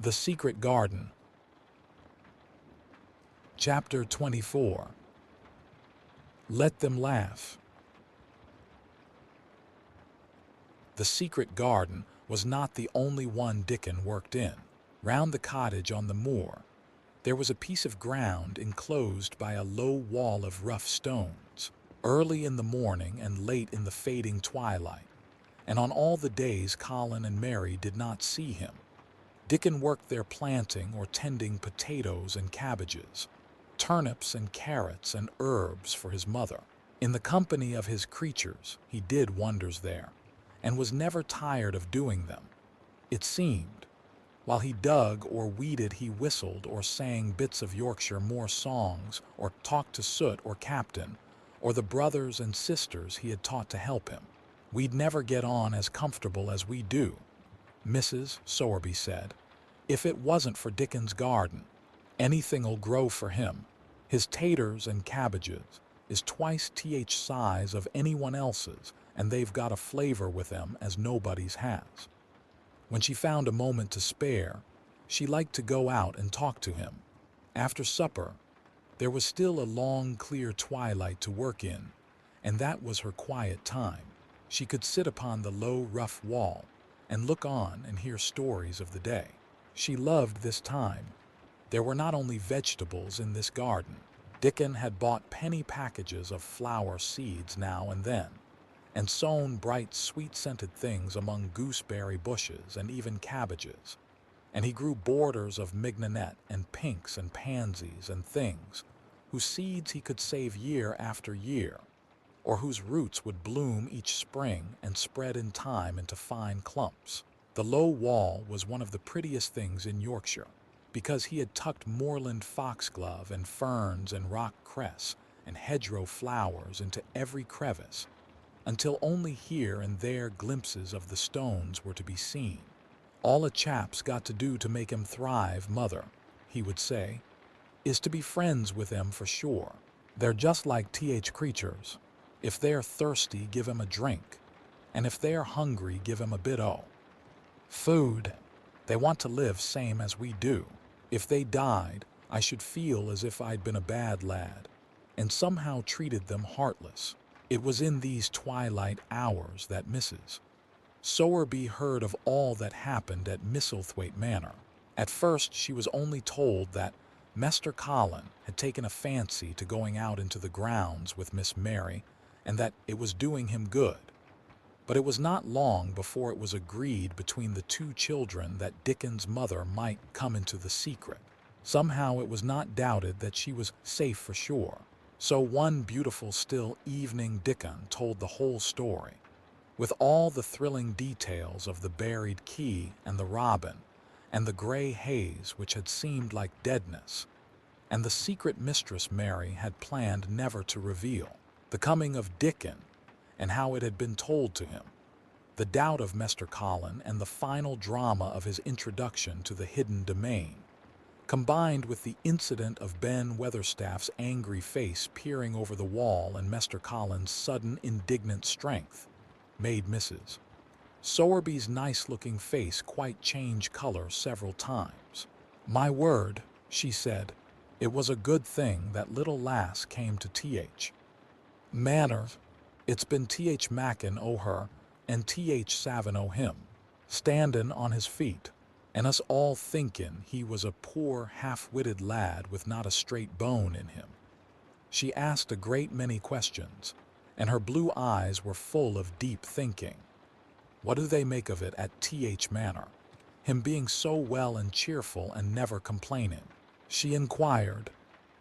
The Secret Garden. Chapter 24. Let Them Laugh. The secret garden was not the only one Dickon worked in. Round the cottage on the moor, there was a piece of ground enclosed by a low wall of rough stones. Early in the morning and late in the fading twilight, and on all the days Colin and Mary did not see him, Dickon worked there planting or tending potatoes and cabbages, turnips and carrots and herbs for his mother. In the company of his creatures, he did wonders there, and was never tired of doing them. It seemed, while he dug or weeded, he whistled or sang bits of Yorkshire moor songs, or talked to Soot or Captain, or the brothers and sisters he had taught to help him. "We'd never get on as comfortable as we do," Mrs. Sowerby said, "if it wasn't for Dickon's garden. Anything'll grow for him. His taters and cabbages is twice th size of anyone else's, and they've got a flavor with them as nobody's has." When she found a moment to spare, she liked to go out and talk to him. After supper, there was still a long, clear twilight to work in, and that was her quiet time. She could sit upon the low, rough wall and look on and hear stories of the day. She loved this time. There were not only vegetables in this garden. Dickon had bought penny packages of flower seeds now and then, and sown bright, sweet-scented things among gooseberry bushes and even cabbages. And he grew borders of mignonette and pinks and pansies and things whose seeds he could save year after year, or whose roots would bloom each spring and spread in time into fine clumps. The low wall was one of the prettiest things in Yorkshire, because he had tucked moorland foxglove and ferns and rock cress and hedgerow flowers into every crevice, until only here and there glimpses of the stones were to be seen. "All a chap's got to do to make him thrive, mother," he would say, "is to be friends with them for sure. They're just like th creatures. If they're thirsty, give 'em a drink, and if they're hungry, give 'em a bit o' food. They want to live same as we do. If they died, I should feel as if I'd been a bad lad, and somehow treated them heartless." It was in these twilight hours that Mrs. Sowerby heard of all that happened at Misselthwaite Manor. At first she was only told that Mester Colin had taken a fancy to going out into the grounds with Miss Mary, and that it was doing him good. But it was not long before it was agreed between the two children that Dickon's mother might come into the secret. Somehow it was not doubted that she was safe for sure. So one beautiful still evening Dickon told the whole story, with all the thrilling details of the buried key and the robin, and the gray haze which had seemed like deadness, and the secret Mistress Mary had planned never to reveal, the coming of Dickon, and how it had been told to him, the doubt of Mester Colin, and the final drama of his introduction to the hidden domain, combined with the incident of Ben Weatherstaff's angry face peering over the wall and Mester Colin's sudden indignant strength, made Mrs. Sowerby's nice-looking face quite change color several times. "My word," she said, "it was a good thing that little lass came to th Manor. It's been th Mackin o' her and th Savin o' him, standin' on his feet, and us all thinkin' he was a poor half-witted lad with not a straight bone in him." She asked a great many questions, and her blue eyes were full of deep thinking. "What do they make of it at th Manor, him being so well and cheerful and never complaining?" she inquired.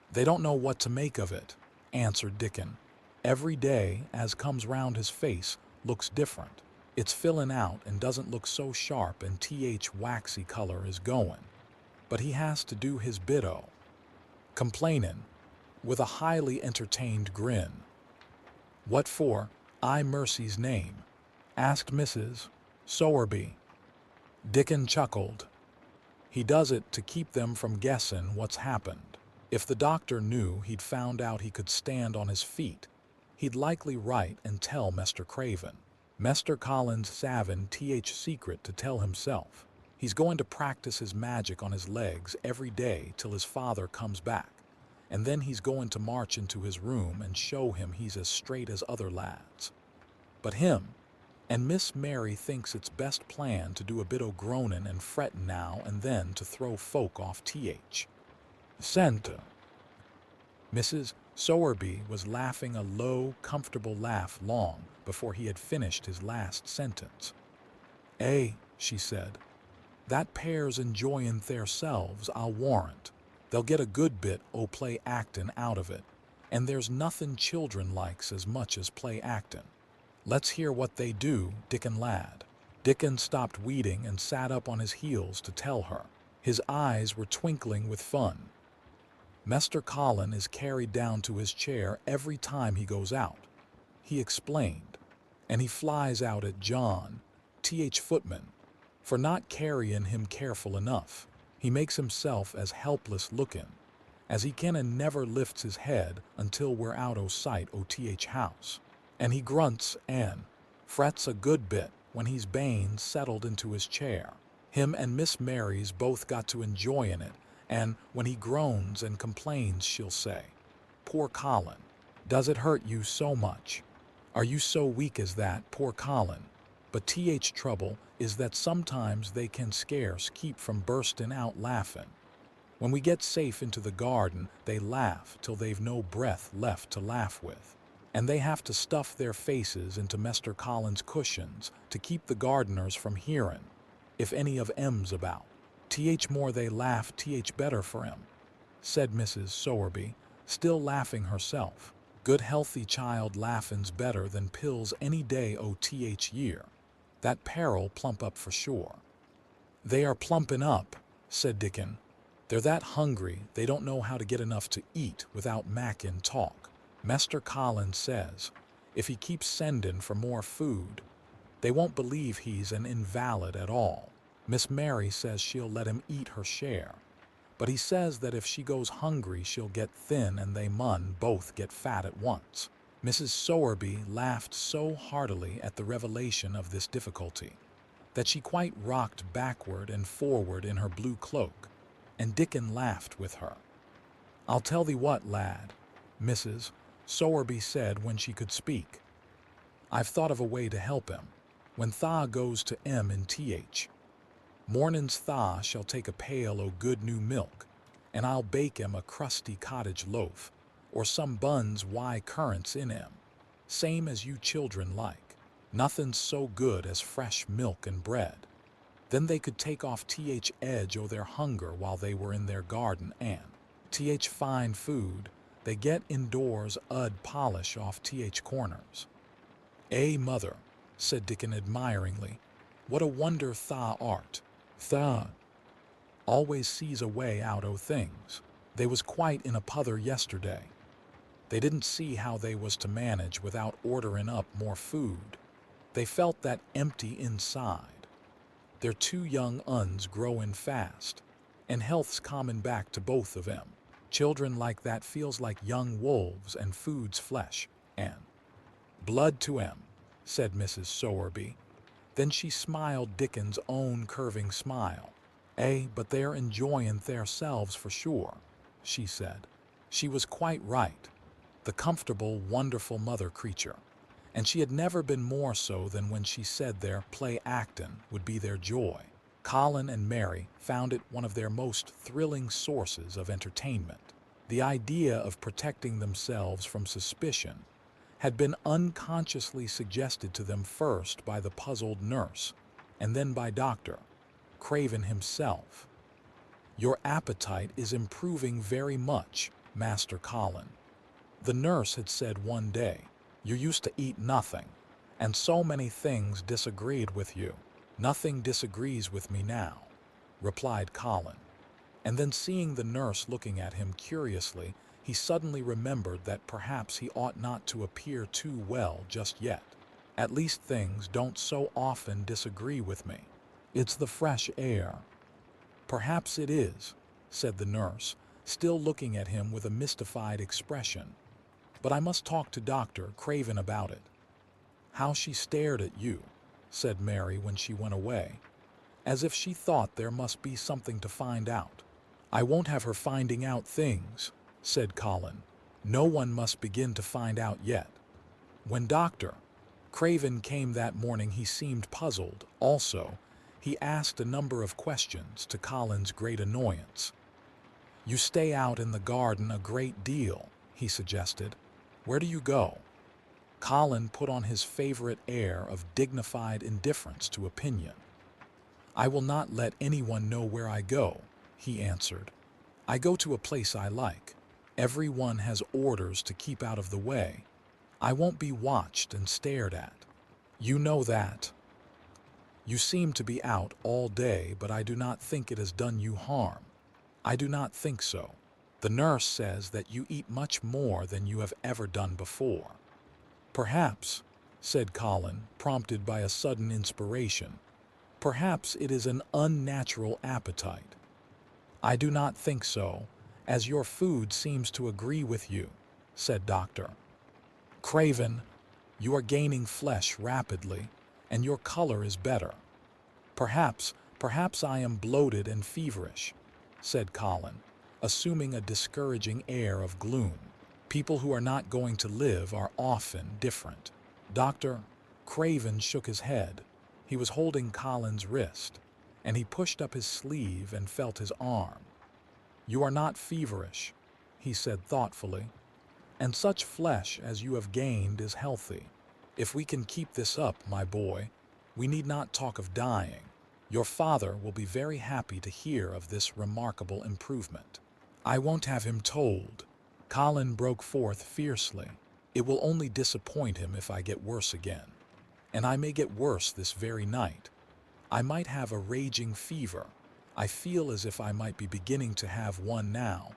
"They don't know what to make of it," answered Dickon. "Every day as comes round his face looks different. It's fillin' out and doesn't look so sharp, and th waxy color is goin'. But he has to do his bit o' complainin'," with a highly entertained grin. "What for, I mercy's name?" asked Mrs. Sowerby. Dickon chuckled. "He does it to keep them from guessin' what's happened. If the doctor knew he'd found out he could stand on his feet, he'd likely write and tell Mester Craven. Mester Colin's savin th secret to tell himself. He's going to practice his magic on his legs every day till his father comes back, and then he's going to march into his room and show him he's as straight as other lads. But him and Miss Mary thinks it's best plan to do a bit o' groaning and fretting now and then to throw folk off th. Center. Mrs. Sowerby was laughing a low, comfortable laugh long before he had finished his last sentence. She said, that pair's enjoyin' theirselves, I'll warrant. They'll get a good bit o' play actin' out of it, and there's nothin' children likes as much as play actin'. Let's hear what they do, Dickon lad. Dickon stopped weeding and sat up on his heels to tell her. His eyes were twinkling with fun. Mr. Colin is carried down to his chair every time he goes out, he explained, and he flies out at John, footman, for not carrying him careful enough. He makes himself as helpless looking as he can and never lifts his head until we're out o' sight o' house. And he grunts and frets a good bit when he's bane settled into his chair. Him and Miss Mary's both got to enjoyin' it, and when he groans and complains she'll say, poor Colin, does it hurt you so much? Are you so weak as that, poor Colin? But trouble is that sometimes they can scarce keep from bursting out laughing. When we get safe into the garden, they laugh till they've no breath left to laugh with, and they have to stuff their faces into Mr. Colin's cushions to keep the gardeners from hearing, if any of 'em's about. More they laugh, better for 'em, said Mrs. Sowerby, still laughing herself. Good healthy child laughin's better than pills any day o' year. That pair'll plump up for sure. They are plumping up, said Dickon. They're that hungry they don't know how to get enough to eat without mackin' talk. Mr. Collins says if he keeps sending for more food, they won't believe he's an invalid at all. Miss Mary says she'll let him eat her share, but he says that if she goes hungry she'll get thin and they mun both get fat at once. Mrs. Sowerby laughed so heartily at the revelation of this difficulty that she quite rocked backward and forward in her blue cloak, and Dickon laughed with her. I'll tell thee what, lad, Mrs. Sowerby said when she could speak. I've thought of a way to help him. When Tha goes to in mornin's Tha shall take a pail o' good new milk, and I'll bake him a crusty cottage loaf, or some buns currants in 'em, same as you children like. Nothing's so good as fresh milk and bread. Then they could take off edge o' their hunger while they were in their garden, and fine food they get indoors polish off corners. Mother, said Dickon admiringly, what a wonder Tha art. Tha always sees a way out o' things. They was quite in a pother yesterday. They didn't see how they was to manage without ordering up more food. They felt that empty inside. Their 2 young uns growin' fast, and health's comin' back to both of 'em. Children like that feels like young wolves and food's flesh, and blood to 'em, said Mrs. Sowerby. Then she smiled Dickon's own curving smile. But they're enjoyin' theirselves for sure, she said. She was quite right. The comfortable, wonderful mother creature, and she had never been more so than when she said their play actin' would be their joy. Colin and Mary found it one of their most thrilling sources of entertainment. The idea of protecting themselves from suspicion had been unconsciously suggested to them first by the puzzled nurse, and then by Dr. Craven himself. Your appetite is improving very much, Master Colin, the nurse had said one day. You used to eat nothing, and so many things disagreed with you. Nothing disagrees with me now, replied Colin. And then seeing the nurse looking at him curiously, he suddenly remembered that perhaps he ought not to appear too well just yet. At least things don't so often disagree with me. It's the fresh air. Perhaps it is, said the nurse, still looking at him with a mystified expression. But I must talk to Dr. Craven about it. How she stared at you, said Mary when she went away. as if she thought there must be something to find out. "I won't have her finding out things," said Colin. "No one must begin to find out yet." When Dr. Craven came that morning, he seemed puzzled. Also, he asked a number of questions, to Colin's great annoyance. "You stay out in the garden a great deal," he suggested. "Where do you go?" Colin put on his favorite air of dignified indifference to opinion. "I will not let anyone know where I go," he answered. "I go to a place I like. Everyone has orders to keep out of the way. I won't be watched and stared at. You know that. You seem to be out all day, but I do not think it has done you harm." "I do not think so. The nurse says that you eat much more than you have ever done before." "Perhaps," said Colin, prompted by a sudden inspiration, "perhaps it is an unnatural appetite." "I do not think so, as your food seems to agree with you," said Dr. Craven. "You are gaining flesh rapidly, and your color is better." Perhaps I am bloated and feverish," said Colin, assuming a discouraging air of gloom. "People who are not going to live are often different." Dr. Craven shook his head. He was holding Colin's wrist, and he pushed up his sleeve and felt his arm. "You are not feverish," he said thoughtfully, "and such flesh as you have gained is healthy. If we can keep this up, my boy, we need not talk of dying. Your father will be very happy to hear of this remarkable improvement." "I won't have him told," Colin broke forth fiercely. "It will only disappoint him if I get worse again. And I may get worse this very night. I might have a raging fever. I feel as if I might be beginning to have one now.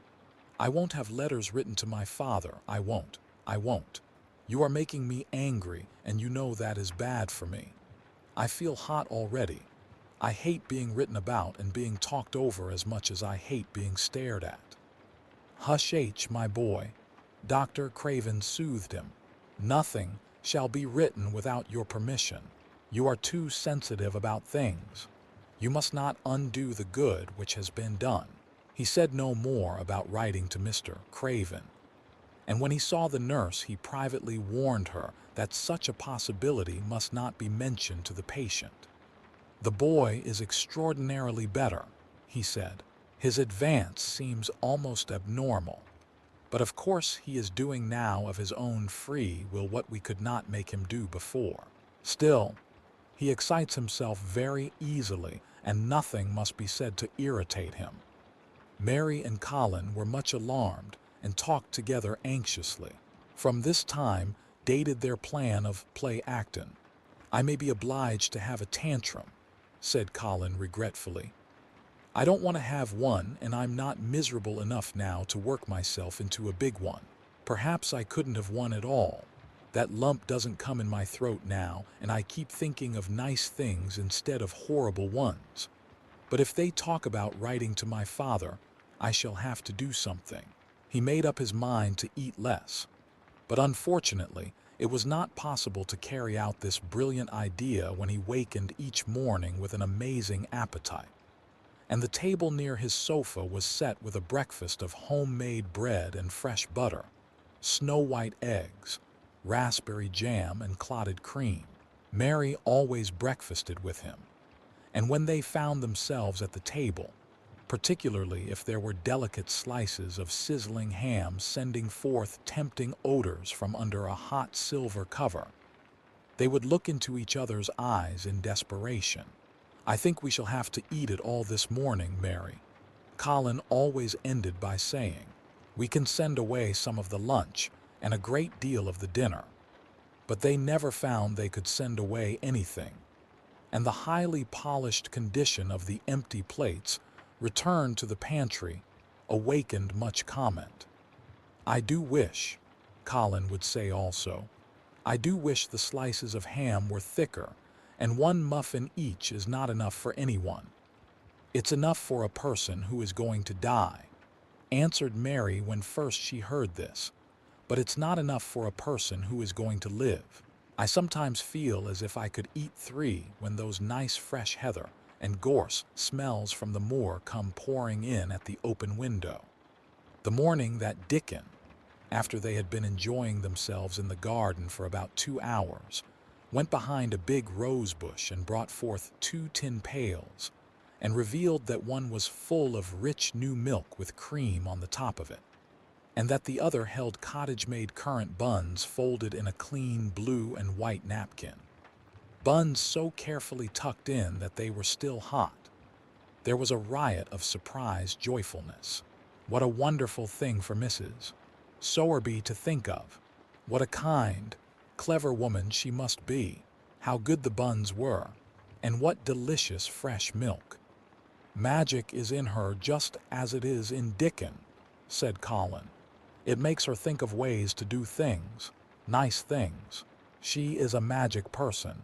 I won't have letters written to my father. I won't. You are making me angry, and you know that is bad for me. I feel hot already. I hate being written about and being talked over as much as I hate being stared at." "Hush, my boy," Dr. Craven soothed him. "Nothing shall be written without your permission. You are too sensitive about things. You must not undo the good which has been done." He said no more about writing to Mr. Craven, and when he saw the nurse, he privately warned her that such a possibility must not be mentioned to the patient. "The boy is extraordinarily better," he said. "His advance seems almost abnormal. But of course he is doing now of his own free will what we could not make him do before. Still, he excites himself very easily, and nothing must be said to irritate him." Mary and Colin were much alarmed and talked together anxiously. From this time dated their plan of play-acting. "I may be obliged to have a tantrum," said Colin regretfully. "I don't want to have one, and I'm not miserable enough now to work myself into a big one. Perhaps I couldn't have one at all. That lump doesn't come in my throat now, and I keep thinking of nice things instead of horrible ones. But if they talk about writing to my father, I shall have to do something." He made up his mind to eat less. But unfortunately, it was not possible to carry out this brilliant idea when he wakened each morning with an amazing appetite. And the table near his sofa was set with a breakfast of homemade bread and fresh butter, snow-white eggs, raspberry jam, and clotted cream. Mary always breakfasted with him, and when they found themselves at the table, particularly if there were delicate slices of sizzling ham sending forth tempting odors from under a hot silver cover, they would look into each other's eyes in desperation. "I think we shall have to eat it all this morning, Mary," Colin always ended by saying. "We can send away some of the lunch and a great deal of the dinner." But they never found they could send away anything, and the highly polished condition of the empty plates returned to the pantry awakened much comment. "I do wish," Colin would say also, "I do wish the slices of ham were thicker, and one muffin each is not enough for anyone." "It's enough for a person who is going to die," answered Mary when first she heard this, "but it's not enough for a person who is going to live. I sometimes feel as if I could eat 3 when those nice fresh heather and gorse smells from the moor come pouring in at the open window. The morning that Dickon, after they had been enjoying themselves in the garden for about 2 hours, went behind a big rose bush and brought forth 2 tin pails, and revealed that one was full of rich new milk with cream on the top of it, and that the other held cottage-made currant buns folded in a clean blue and white napkin. Buns so carefully tucked in that they were still hot. There was a riot of surprised joyfulness. What a wonderful thing for Mrs. Sowerby to think of. What a kind, clever woman she must be. How good the buns were, and what delicious fresh milk. Magic is in her just as it is in Dickon, said Colin. It makes her think of ways to do things, nice things. She is a magic person.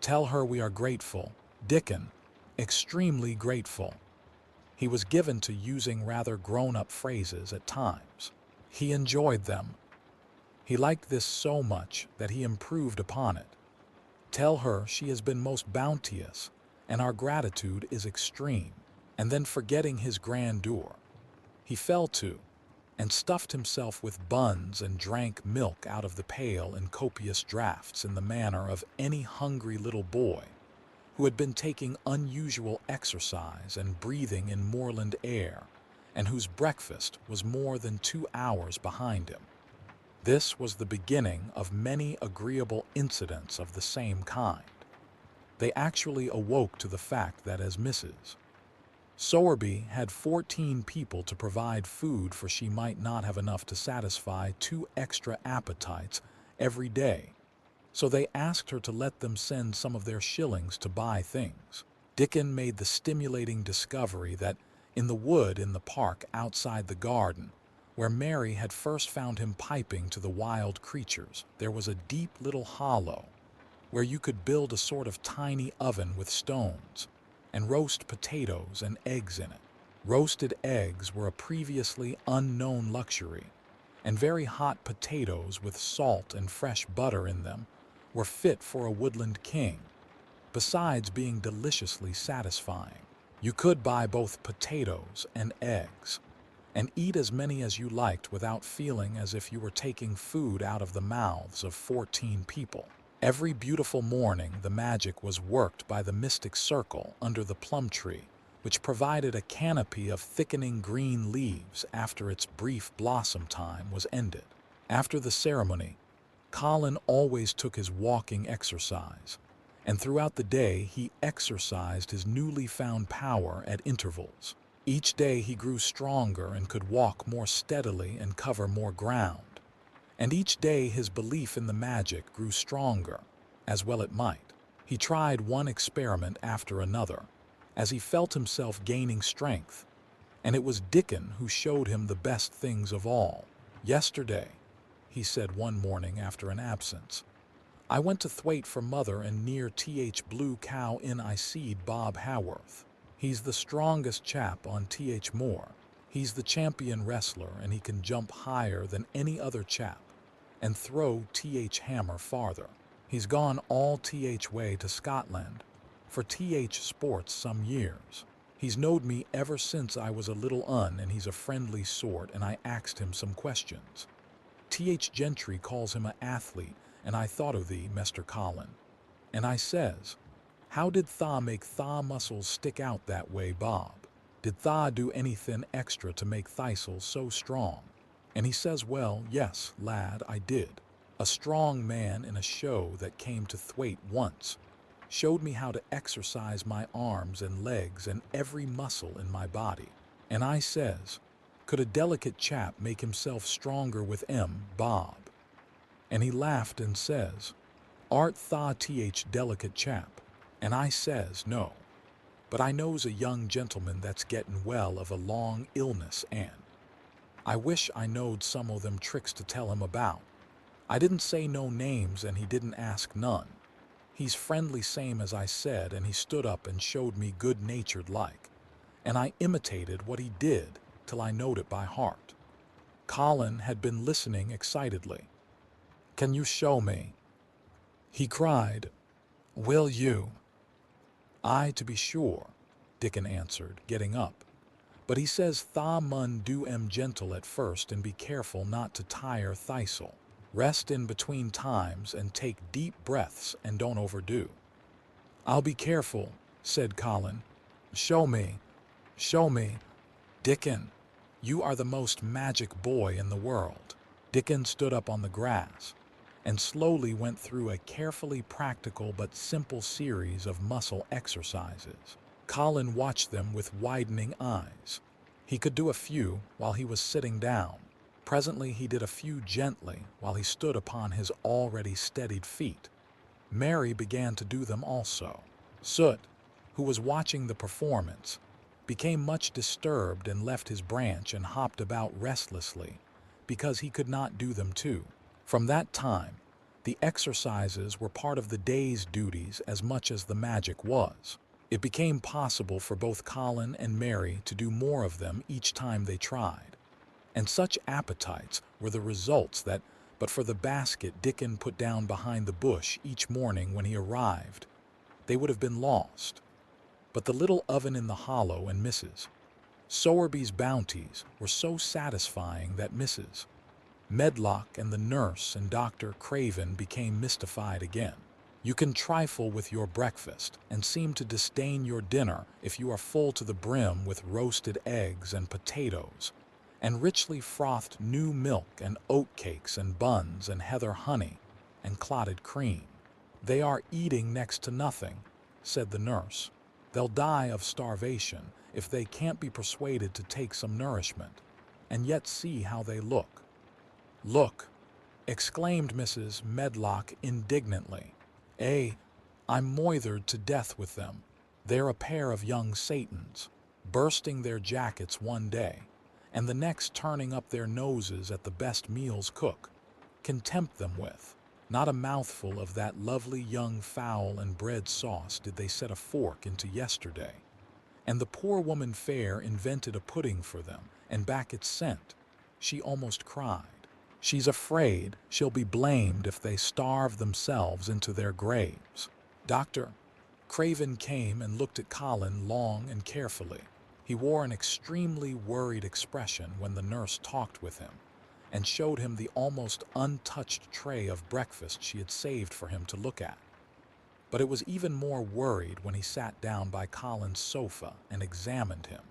Tell her we are grateful, Dickon, extremely grateful. He was given to using rather grown-up phrases at times. He enjoyed them. He liked this so much that he improved upon it. Tell her she has been most bounteous, and our gratitude is extreme. And then, forgetting his grandeur, he fell to and stuffed himself with buns and drank milk out of the pail in copious draughts in the manner of any hungry little boy who had been taking unusual exercise and breathing in moorland air, and whose breakfast was more than 2 hours behind him. This was the beginning of many agreeable incidents of the same kind. They actually awoke to the fact that as Mrs. Sowerby had 14 people to provide food, for she might not have enough to satisfy 2 extra appetites every day. So they asked her to let them send some of their shillings to buy things. Dickon made the stimulating discovery that in the wood in the park outside the garden, where Mary had first found him piping to the wild creatures, there was a deep little hollow where you could build a sort of tiny oven with stones and roast potatoes and eggs in it. Roasted eggs were a previously unknown luxury, and very hot potatoes with salt and fresh butter in them were fit for a woodland king, besides being deliciously satisfying. You could buy both potatoes and eggs, and eat as many as you liked without feeling as if you were taking food out of the mouths of 14 people. Every beautiful morning the magic was worked by the mystic circle under the plum tree, which provided a canopy of thickening green leaves after its brief blossom time was ended. After the ceremony, Colin always took his walking exercise, and throughout the day he exercised his newly found power at intervals. Each day he grew stronger and could walk more steadily and cover more ground. And each day his belief in the magic grew stronger, as well it might. He tried one experiment after another, as he felt himself gaining strength, and it was Dickon who showed him the best things of all. Yesterday, he said one morning after an absence, I went to Thwaite for mother, and near Th Blue Cow Inn I seed Bob Haworth. He's the strongest chap on Th Moor. He's the champion wrestler, and he can jump higher than any other chap and throw Th hammer farther. He's gone all Th way to Scotland for Th sports some years. He's knowed me ever since I was a little and he's a friendly sort, and I axed him some questions. Th Gentry calls him a athlete, and I thought of thee, Mester Colin. And I says, how did tha make tha muscles stick out that way, Bob? Did tha do anything extra to make thyself so strong? And he says, well, yes, lad, I did. A strong man in a show that came to Thwaite once showed me how to exercise my arms and legs and every muscle in my body. And I says, could a delicate chap make himself stronger with Bob? And he laughed and says, art tha Th delicate chap? And I says, no, but I knows a young gentleman that's getting well of a long illness, and I wish I knowed some o' them tricks to tell him about. I didn't say no names, and he didn't ask none. He's friendly same as I said, and he stood up and showed me good-natured like, and I imitated what he did till I knowed it by heart. Colin had been listening excitedly. Can you show me? He cried. Will you? Aye, to be sure. Dickon answered, getting up. But he says tha mun do gentle at first and be careful not to tire Thistle. Rest in between times and take deep breaths and don't overdo. I'll be careful, said Colin. Show me. Dickon, you are the most magic boy in the world. Dickon stood up on the grass and slowly went through a carefully practical but simple series of muscle exercises. Colin watched them with widening eyes. He could do a few while he was sitting down. Presently he did a few gently while he stood upon his already steadied feet. Mary began to do them also. Soot, who was watching the performance, became much disturbed and left his branch and hopped about restlessly because he could not do them too. From that time, the exercises were part of the day's duties as much as the magic was. It became possible for both Colin and Mary to do more of them each time they tried. And such appetites were the results that, but for the basket Dickon put down behind the bush each morning when he arrived, they would have been lost. But the little oven in the hollow and Mrs. Sowerby's bounties were so satisfying that Mrs. Medlock and the nurse and Dr. Craven became mystified again. You can trifle with your breakfast and seem to disdain your dinner if you are full to the brim with roasted eggs and potatoes, and richly frothed new milk and oat cakes and buns and heather honey and clotted cream. They are eating next to nothing, said the nurse. They'll die of starvation if they can't be persuaded to take some nourishment, and yet see how they look. Look, exclaimed Mrs. Medlock indignantly. I'm moithered to death with them. They're a pair of young Satans, bursting their jackets one day, and the next turning up their noses at the best meals cook can tempt them with. Not a mouthful of that lovely young fowl and bread sauce did they set a fork into yesterday. And the poor woman fair invented a pudding for them, and back it sent. She almost cried. She's afraid she'll be blamed if they starve themselves into their graves. Dr. Craven came and looked at Colin long and carefully. He wore an extremely worried expression when the nurse talked with him, and showed him the almost untouched tray of breakfast she had saved for him to look at. But it was even more worried when he sat down by Colin's sofa and examined him.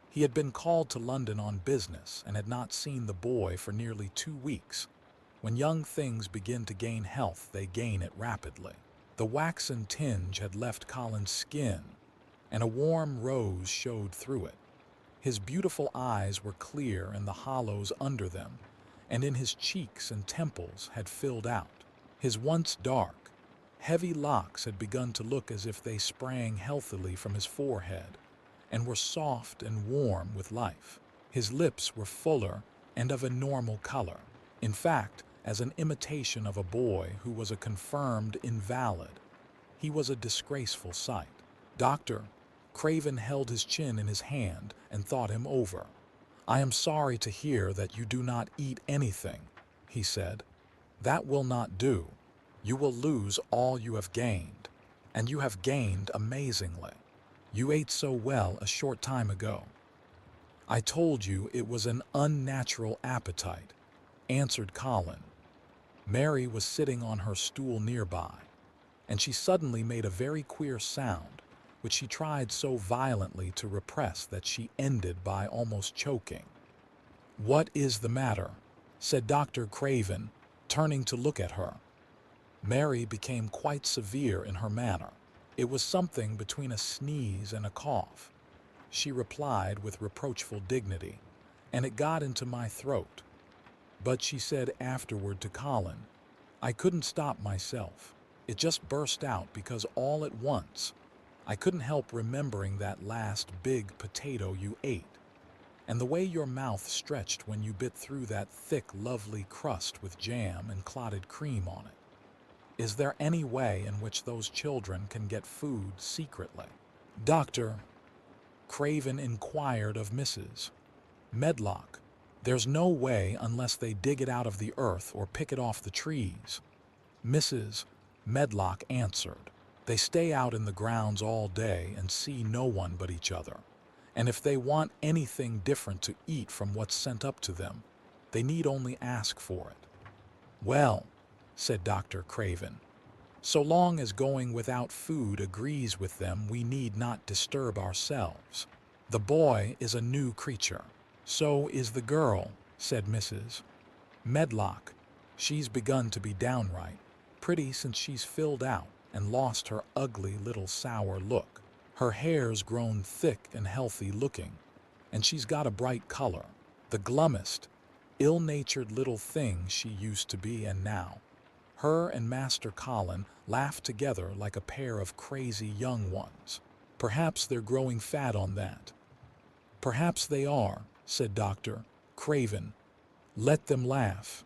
He had been called to London on business and had not seen the boy for nearly 2 weeks. When young things begin to gain health, they gain it rapidly. The waxen tinge had left Colin's skin, and a warm rose showed through it. His beautiful eyes were clear and the hollows under them, and in his cheeks and temples had filled out. His once dark, heavy locks had begun to look as if they sprang healthily from his forehead, and were soft and warm with life. His lips were fuller and of a normal color. In fact, as an imitation of a boy who was a confirmed invalid, he was a disgraceful sight. Dr. Craven held his chin in his hand and thought him over. I am sorry to hear that you do not eat anything, he said. That will not do. You will lose all you have gained, and you have gained amazingly. You ate so well a short time ago. I told you it was an unnatural appetite, answered Colin. Mary was sitting on her stool nearby, and she suddenly made a very queer sound, which she tried so violently to repress that she ended by almost choking. What is the matter? Said Dr. Craven, turning to look at her. Mary became quite severe in her manner. It was something between a sneeze and a cough. She replied with reproachful dignity, and it got into my throat. But she said afterward to Colin, I couldn't stop myself. It just burst out because all at once I couldn't help remembering that last big potato you ate, and the way your mouth stretched when you bit through that thick, lovely crust with jam and clotted cream on it. Is there any way in which those children can get food secretly? Dr. Craven inquired of Mrs. Medlock. There's no way unless they dig it out of the earth or pick it off the trees, Mrs. Medlock answered. They stay out in the grounds all day and see no one but each other. And if they want anything different to eat from what's sent up to them, they need only ask for it. Well, said Dr. Craven, so long as going without food agrees with them, we need not disturb ourselves. The boy is a new creature. So is the girl, said Mrs. Medlock. She's begun to be downright pretty since she's filled out and lost her ugly little sour look. Her hair's grown thick and healthy looking, and she's got a bright color, the glummest, ill-natured little thing she used to be, and now her and Master Colin laugh together like a pair of crazy young ones. Perhaps they're growing fat on that. Perhaps they are, said Dr. Craven. Let them laugh.